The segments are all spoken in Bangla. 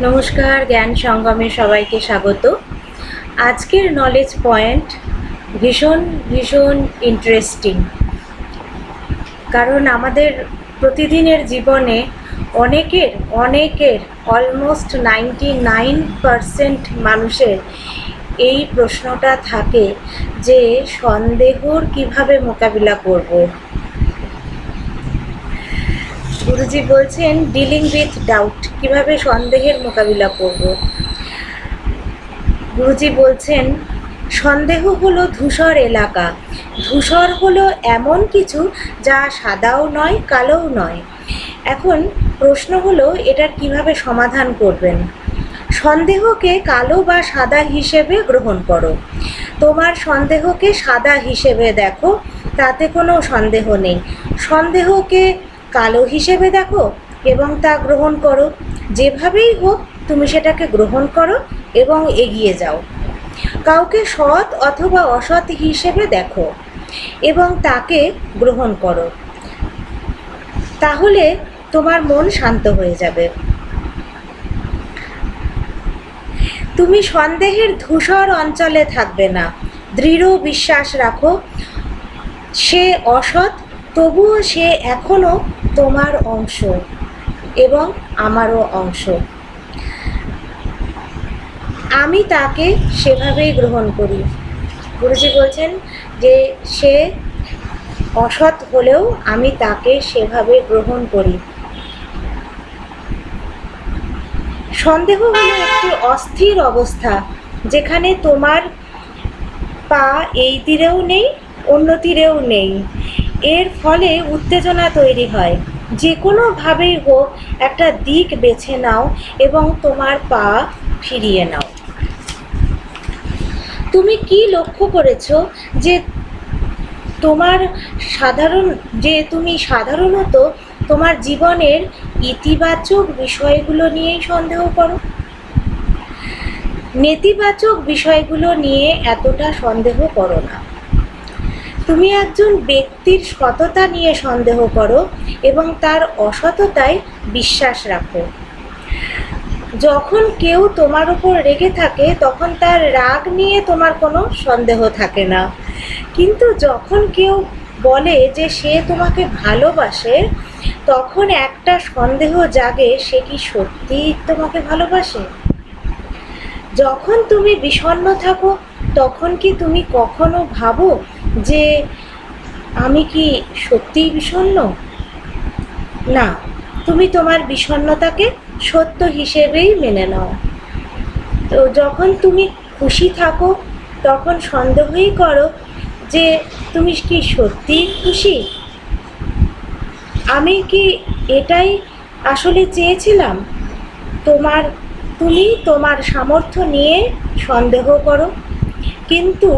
নমস্কার, জ্ঞান সঙ্গমে সবাইকে স্বাগত। আজকের নলেজ পয়েন্ট ভীষণ ভীষণ ইন্টারেস্টিং, কারণ আমাদের প্রতিদিনের জীবনে অনেকের অলমোস্ট 99% মানুষের এই প্রশ্নটা থাকে যে সন্দেহর কিভাবে মোকাবিলা করব। গুরুজি বলছেন ডিলিং উইথ ডাউট, কিভাবে সন্দেহের মোকাবিলা করব। গুরুজি বলছেন সন্দেহ হলো ধূসর এলাকা। ধূসর হলো এমন কিছু যা সাদাও নয় কালোও নয়। এখন প্রশ্ন হলো এটার কিভাবে সমাধান করবেন। সন্দেহকে কালো বা সাদা হিসেবে গ্রহণ করো। তোমার সন্দেহকে সাদা হিসেবে দেখো, তাতে কোনো সন্দেহ নেই। সন্দেহকে কালো হিসেবে দেখো এবং তা গ্রহণ করো। যেভাবেই হোক তুমি সেটাকে গ্রহণ করো এবং এগিয়ে যাও। কাউকে সৎ অথবা অসৎ হিসেবে দেখো এবং তাকে গ্রহণ করো। তাহলে তোমার মন শান্ত হয়ে যাবে। তুমি সন্দেহের ধূসর অঞ্চলে থাকবে না। দৃঢ় বিশ্বাস রাখো, সে অসৎ, তবুও সে এখনও তোমার অংশ এবং আমারও অংশ। আমি তাকে সেভাবেই গ্রহণ করি। গুরুজি বলছেন যে সে অসৎ হলেও আমি তাকে সেভাবে গ্রহণ করি। সন্দেহ হলো একটি অস্থির অবস্থা, যেখানে তোমার পা এই তীরেও নেই অন্য তীরেও নেই। এর ফলে উত্তেজনা তৈরি হয়। যে কোনোভাবেই হোক একটা দিক বেছে নাও এবং তোমার পা ফিরিয়ে নাও। তুমি কি লক্ষ্য করেছো যে তুমি সাধারণত তোমার জীবনের ইতিবাচক বিষয়গুলো নিয়েই সন্দেহ করো? নেতিবাচক বিষয়গুলো নিয়ে এতটা সন্দেহ করো না। তুমি একজন ব্যক্তির সততা নিয়ে সন্দেহ করো এবং তার অসততায় বিশ্বাস রাখো। যখন কেউ তোমার উপর রেগে থাকে তখন তার রাগ নিয়ে তোমার কোনো সন্দেহ থাকে না। কিন্তু যখন কেউ বলে যে সে তোমাকে ভালোবাসে, তখন একটা সন্দেহ জাগে, সে কি সত্যিই তোমাকে ভালোবাসে? যখন তুমি বিষণ্ণ থাকো তখন কি তুমি কখনো ভাবো যে আমি কি সত্যিই বিষণ্ণ? না, তুমি তোমার বিষণ্ণতাকে সত্য হিসেবেই মেনে নাও। তো যখন তুমি খুশি থাকো তখন সন্দেহই করো যে তুমি কি সত্যিই খুশি? আমি কি এটাই আসলে চেয়েছিলাম? তুমি তোমার সামর্থ্য নিয়ে সন্দেহ করো, কিন্তু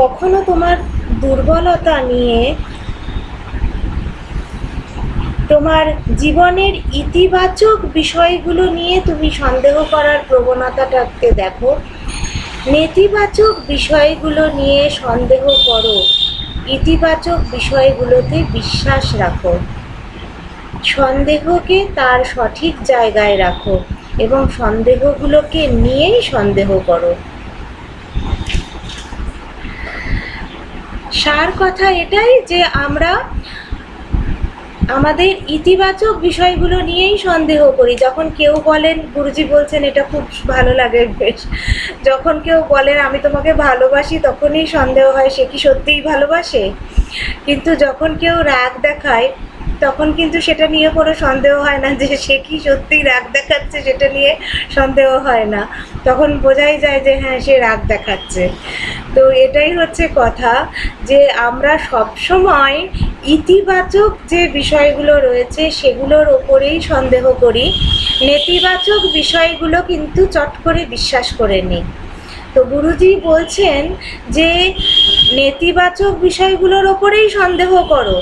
কখনো তোমার দুর্বলতা নিয়ে, তোমার জীবনের ইতিবাচক বিষয়গুলো নিয়ে তুমি সন্দেহ করার প্রবণতাটাকে দেখো। নেতিবাচক বিষয়গুলো নিয়ে সন্দেহ করো, ইতিবাচক বিষয়গুলোতে বিশ্বাস রাখো। সন্দেহকে তার সঠিক জায়গায় রাখো এবং সন্দেহগুলোকে নিয়েই সন্দেহ করো। সার কথা এটাই যে আমরা আমাদের ইতিবাচক বিষয়গুলো নিয়েই সন্দেহ করি। যখন কেউ বলেন, গুরুজি বলছেন এটা খুব ভালো লাগে বেশ, যখন কেউ বলেন আমি তোমাকে ভালোবাসি, তখনই সন্দেহ হয় সে কি সত্যিই ভালোবাসে। কিন্তু যখন কেউ রাগ দেখায় তখন কিন্তু সেটা নিয়ে কোনো সন্দেহ হয় না যে সে কি সত্যিই রাগ দেখাচ্ছে, সেটা নিয়ে সন্দেহ হয় না। তখন বোঝাই যায় যে হ্যাঁ, সে রাগ দেখাচ্ছে। তো এটাই হচ্ছে কথা, যে আমরা সবসময় ইতিবাচক যে বিষয়গুলো রয়েছে সেগুলোর ওপরেই সন্দেহ করি, নেতিবাচক বিষয়গুলো কিন্তু চট করে বিশ্বাস করে নিই। তো গুরুজি বলছেন যে নেতিবাচক বিষয়গুলোর ওপরেই সন্দেহ করো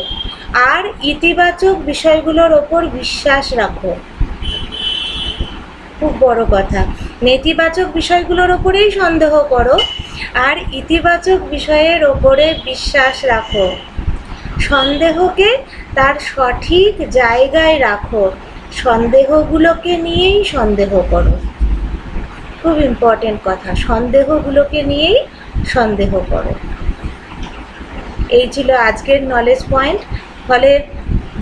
আর ইতিবাচক বিষয়গুলোর ওপর বিশ্বাস রাখো। খুব বড় কথা, নেতিবাচক বিষয়গুলোর ওপরেই সন্দেহ করো আর ইতিবাচক বিষয়ের ওপরে বিশ্বাস রাখো। সন্দেহকে তার সঠিক জায়গায় রাখো, সন্দেহগুলোকে নিয়েই সন্দেহ করো। খুব ইম্পর্টেন্ট কথা, সন্দেহগুলোকে নিয়েই সন্দেহ করো। এই ছিল আজকের নলেজ পয়েন্ট। ফলে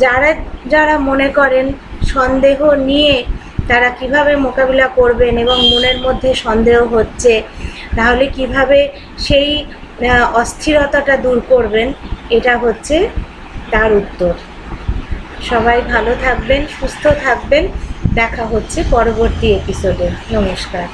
যারা যারা মনে করেন সন্দেহ নিয়ে তারা কিভাবে মোকাবিলা করবেন এবং মনের মধ্যে সন্দেহ হচ্ছে, তাহলে কিভাবে সেই অস্থিরতাটা দূর করবেন, এটা হচ্ছে তার উত্তর। সবাই ভালো থাকবেন, সুস্থ থাকবেন। দেখা হচ্ছে পরবর্তী এপিসোডে। নমস্কার।